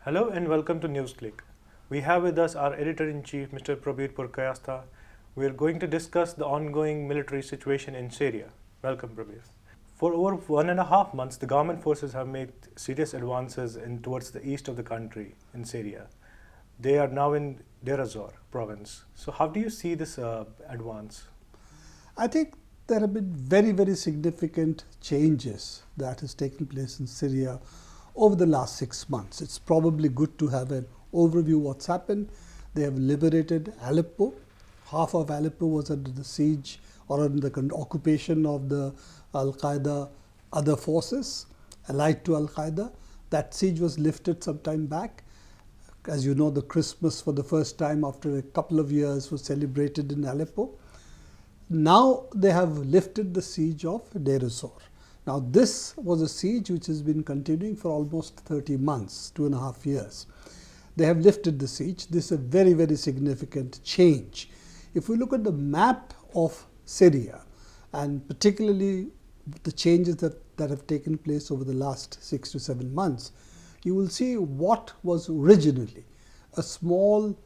Hello and welcome to NewsClick. We have with us our editor-in-chief, Mr. Prabir Purkayastha. We are going to discuss the ongoing military situation in Syria. Welcome, Prabir. For over 1.5 months, the government forces have made serious advances towards the east of the country in Syria. They are now in Deir ez-Zor province. So, how do you see this advance? I think there have been very, very significant changes that has taken place in Syria over the last 6 months. It's probably good to have an overview of what's happened. They have liberated Aleppo. Half of Aleppo was under the siege or under the occupation of the Al-Qaeda other forces allied to Al-Qaeda. That siege was lifted some time back. As you know, the Christmas for the first time after a couple of years was celebrated in Aleppo. Now they have lifted the siege of Deir ez-Zor. Now this was a siege which has been continuing for almost 30 months, 2.5 years. They have lifted the siege. This is a very, very significant change. If we look at the map of Syria, and particularly the changes that have taken place over the last 6 to 7 months, you will see what was originally a small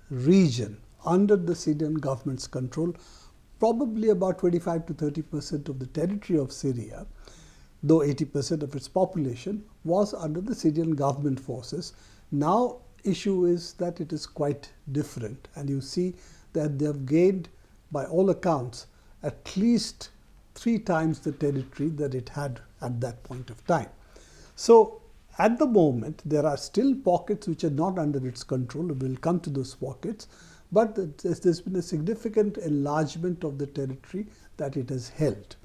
region under the Syrian government's control, probably about 25 to 30% of the territory of Syria, though 80% of its population was under the Syrian government forces. Now, issue is that it is quite different, and you see that they have gained, by all accounts, at least 3 times the territory that it had at that point of time. So, at the moment, there are still pockets which are not under its control. We will come to those pockets. But there's been a significant enlargement of the territory that it has held.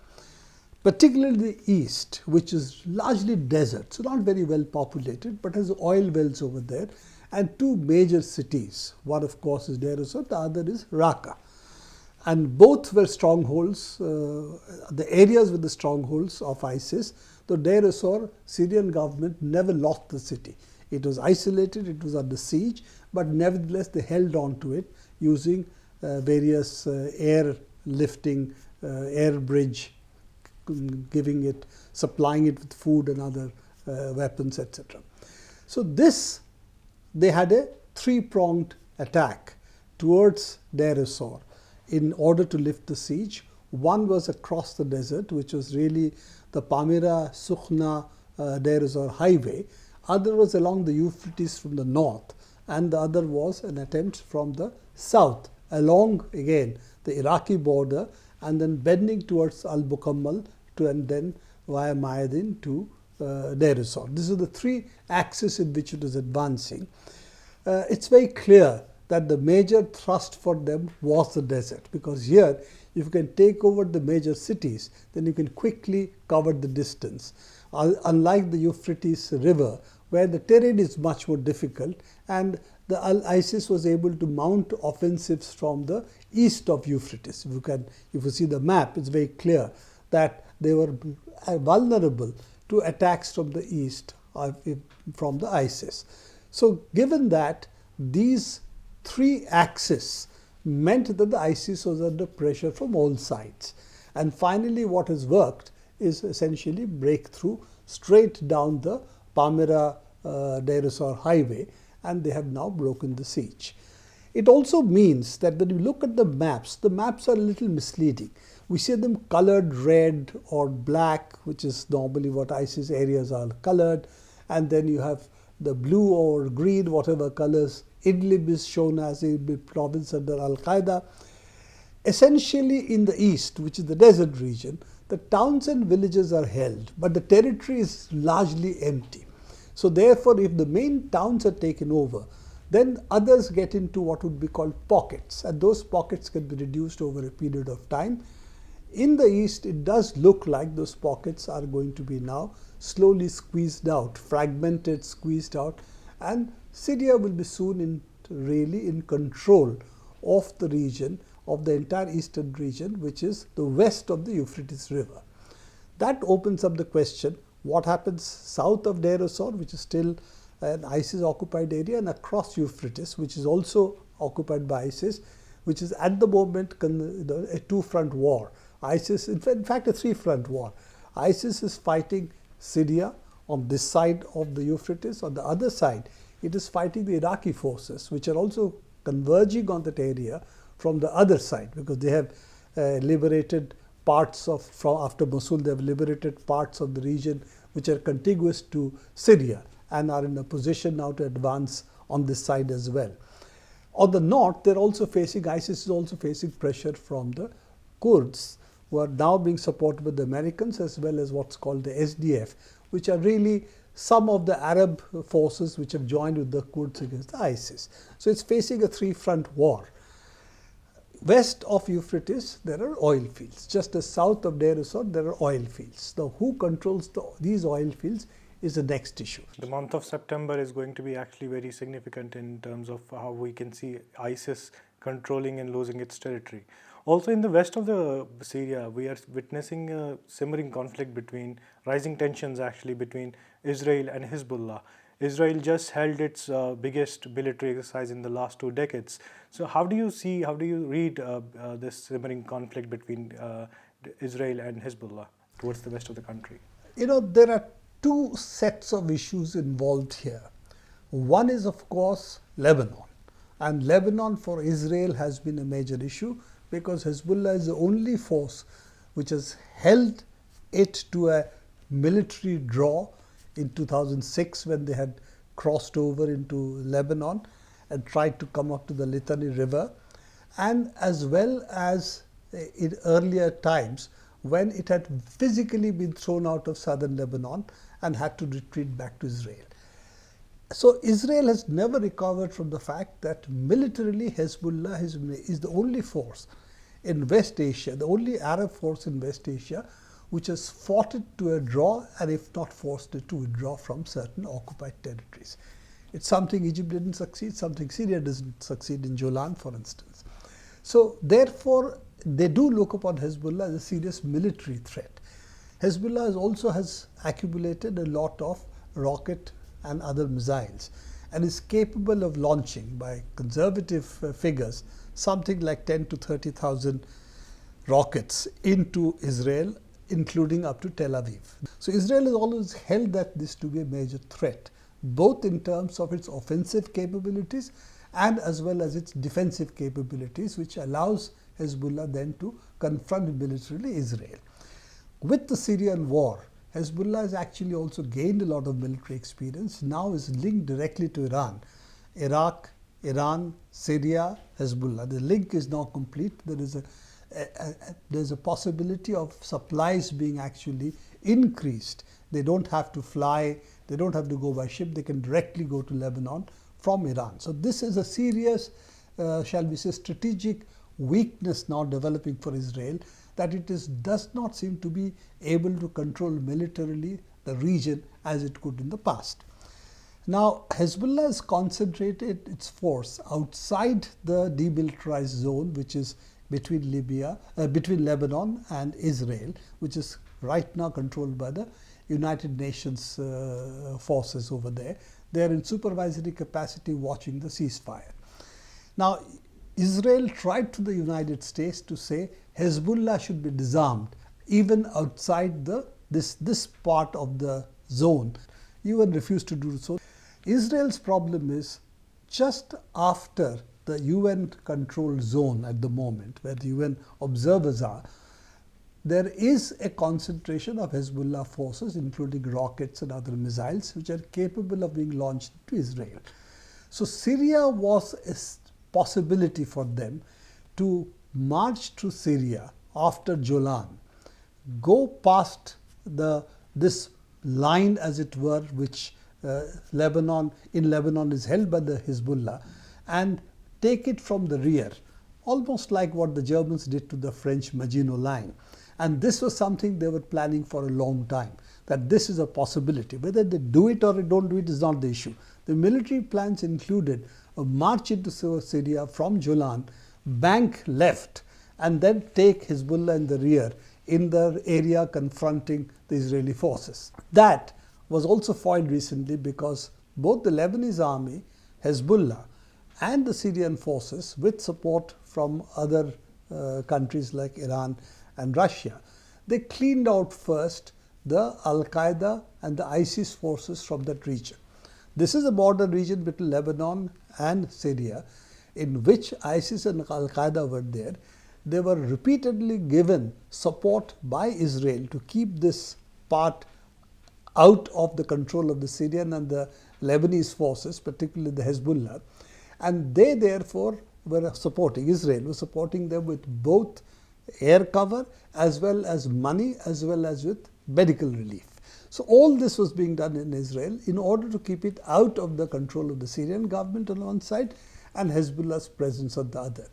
Particularly the east, which is largely desert, so not very well populated, but has oil wells over there, and 2 major cities. One, of course, is Deir ez-Zor, the other is Raqqa. And both were strongholds, the areas were the strongholds of ISIS. Though Deir ez-Zor, Syrian government never lost the city. It was isolated, it was under siege, but nevertheless they held on to it using various air lifting, air bridge, supplying it with food and other weapons, etc. So this, they had a 3-pronged attack towards Deir ez-Zor in order to lift the siege. One was across the desert, which was really the Palmyra, Sukhna, Deir ez-Zor highway. Other was along the Euphrates from the north, and the other was an attempt from the south, along again the Iraqi border, and then bending towards Al-Bukammal and then via Mayadin to Deir ez-Zor. These are the 3 axes in which it is advancing. It's very clear that the major thrust for them was the desert, because here, if you can take over the major cities, then you can quickly cover the distance. Unlike the Euphrates River, where the terrain is much more difficult, and the ISIS was able to mount offensives from the east of Euphrates. If you see the map, it's very clear that they were vulnerable to attacks from the east from the ISIS. So given that, these 3 axes meant that the ISIS was under pressure from all sides. And finally, what has worked is essentially breakthrough straight down the Palmyra Deir ez-Zor highway, and they have now broken the siege. It also means that when you look at the maps are a little misleading. We see them colored red or black, which is normally what ISIS areas are colored, and then you have the blue or green, whatever colors. Idlib is shown as a province under Al-Qaeda. Essentially in the east, which is the desert region, the towns and villages are held, but the territory is largely empty. So therefore, if the main towns are taken over, then others get into what would be called pockets, and those pockets can be reduced over a period of time. In the east, it does look like those pockets are going to be now slowly squeezed out, fragmented, squeezed out, and Syria will be soon really in control of the region, of the entire eastern region, which is the west of the Euphrates River. That opens up the question, what happens south of Deir ez-Zor, which is still an ISIS-occupied area, and across Euphrates, which is also occupied by ISIS, which is at the moment a 2-front war. ISIS, in fact, a 3-front war. ISIS is fighting Syria on this side of the Euphrates. On the other side, it is fighting the Iraqi forces, which are also converging on that area from the other side, because they have liberated parts of, from after Mosul, they have liberated parts of the region which are contiguous to Syria and are in a position now to advance on this side as well. On the north, they're also facing, ISIS is also facing pressure from the Kurds, who are now being supported by the Americans, as well as what's called the SDF, which are really some of the Arab forces which have joined with the Kurds against the ISIS. So it's facing a three-front war. West of Euphrates, there are oil fields. Just as south of Deir ez-Zor, there are oil fields. Now, who controls these oil fields is the next issue. The month of September is going to be actually very significant in terms of how we can see ISIS controlling and losing its territory. Also in the west of the Syria, we are witnessing a simmering conflict between, rising tensions actually between Israel and Hezbollah. Israel just held its biggest military exercise in the last 2 decades. So how do you read this simmering conflict between Israel and Hezbollah towards the west of the country? You know, there are two sets of issues involved here. One is, of course, Lebanon. And Lebanon for Israel has been a major issue, because Hezbollah is the only force which has held it to a military draw in 2006, when they had crossed over into Lebanon and tried to come up to the Litani River, and as well as in earlier times when it had physically been thrown out of southern Lebanon and had to retreat back to Israel. So Israel has never recovered from the fact that militarily Hezbollah is the only force in West Asia, the only Arab force in West Asia, which has fought it to a draw, and if not forced it to withdraw from certain occupied territories. It's something Egypt didn't succeed, something Syria doesn't succeed in Jolan, for instance. So therefore, they do look upon Hezbollah as a serious military threat. Hezbollah also has accumulated a lot of rocket and other missiles, and is capable of launching, by conservative figures, something like 10 to 30,000 rockets into Israel, including up to Tel Aviv. So Israel has always held that this to be a major threat, both in terms of its offensive capabilities and as well as its defensive capabilities, which allows Hezbollah then to confront militarily Israel. With the Syrian war, Hezbollah has actually also gained a lot of military experience, now is linked directly to Iran, Iraq, Iran, Syria, Hezbollah. The link is now complete. There's a possibility of supplies being actually increased. They don't have to fly, they don't have to go by ship, they can directly go to Lebanon from Iran. So this is a serious, shall we say, strategic weakness now developing for Israel, that it does not seem to be able to control militarily the region as it could in the past. Now, Hezbollah has concentrated its force outside the demilitarized zone, which is between Lebanon and Israel, which is right now controlled by the United Nations forces over there. They are in supervisory capacity watching the ceasefire. Now, Israel tried to the United States to say Hezbollah should be disarmed even outside this part of the zone. UN refused to do so. Israel's problem is, just after the UN controlled zone at the moment, where the UN observers are, there is a concentration of Hezbollah forces, including rockets and other missiles, which are capable of being launched to Israel. So Syria was a possibility for them to march through Syria after Jolan, go past this line, as it were, which Lebanon is held by the Hezbollah, and take it from the rear, almost like what the Germans did to the French Maginot Line. And this was something they were planning for a long time, that this is a possibility. Whether they do it or they don't do it is not the issue. The military plans included a march into Syria from Jolan, bank left, and then take Hezbollah in the rear in the area confronting the Israeli forces. That was also foiled recently because both the Lebanese army, Hezbollah, and the Syrian forces, with support from other countries like Iran and Russia, they cleaned out first the Al-Qaeda and the ISIS forces from that region. This is a border region between Lebanon and Syria, in which ISIS and Al-Qaeda were there. They were repeatedly given support by Israel to keep this part out of the control of the Syrian and the Lebanese forces, particularly the Hezbollah. And they therefore were supporting, Israel was supporting them with both air cover as well as money as well as with medical relief. So all this was being done in Israel in order to keep it out of the control of the Syrian government on one side and Hezbollah's presence on the other.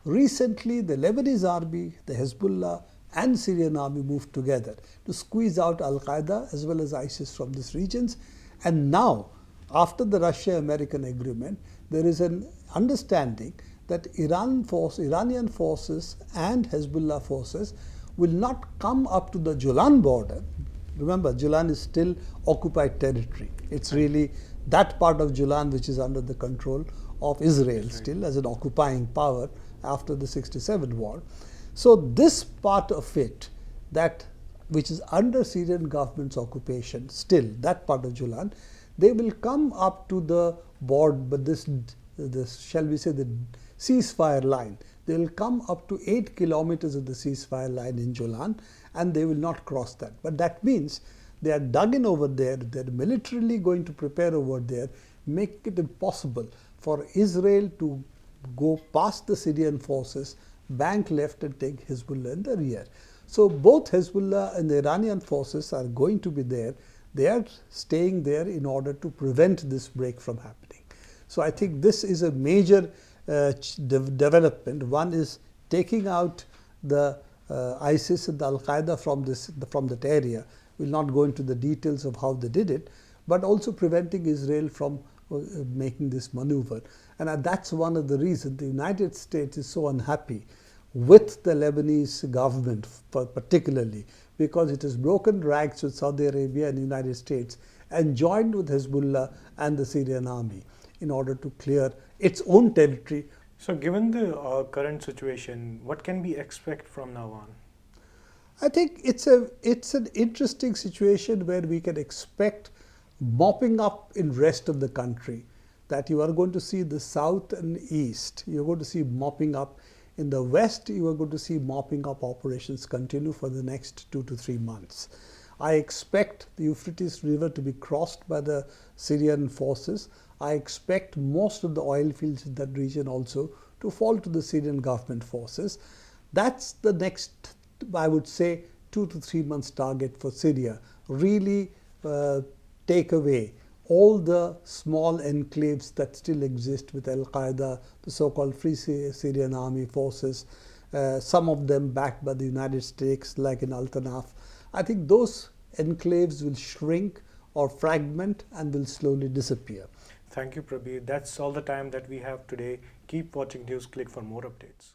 Recently, the Lebanese army, the Hezbollah and Syrian army moved together to squeeze out Al-Qaeda as well as ISIS from these regions. And now, after the Russia-American agreement, there is an understanding that Iranian forces and Hezbollah forces will not come up to the Julan border. Remember, Julan is still occupied territory. It's really that part of Julan which is under the control of Israel still as an occupying power after the 67 war. So this part of it, that which is under Syrian government's occupation still, that part of Julan, they will come up to the border, but this shall we say the ceasefire line. They will come up to 8 kilometers of the ceasefire line in Julan and they will not cross that. But that means they are dug in over there, they are militarily going to prepare over there, make it impossible for Israel to go past the Syrian forces, bank left and take Hezbollah in the rear. So both Hezbollah and the Iranian forces are going to be there. They are staying there in order to prevent this break from happening. So I think this is a major development. One is taking out the ISIS and the Al-Qaeda from that area. We'll not go into the details of how they did it, but also preventing Israel from making this maneuver. And that's one of the reasons the United States is so unhappy with the Lebanese government particularly, because it has broken ranks with Saudi Arabia and the United States and joined with Hezbollah and the Syrian army in order to clear its own territory. So given the current situation, what can we expect from now on? I think it's an interesting situation where we can expect mopping up in rest of the country, that you are going to see the south and east, you're going to see mopping up. In the west, you are going to see mopping up operations continue for the next 2 to 3 months. I expect the Euphrates River to be crossed by the Syrian forces. I expect most of the oil fields in that region also to fall to the Syrian government forces. That's the next, I would say, 2 to 3 months target for Syria. Really take away all the small enclaves that still exist with Al-Qaeda, the so-called Free Syrian Army forces, some of them backed by the United States, like in Al-Tanaf. I think those enclaves will shrink or fragment and will slowly disappear. Thank you, Prabir. That's all the time that we have today. Keep watching NewsClick for more updates.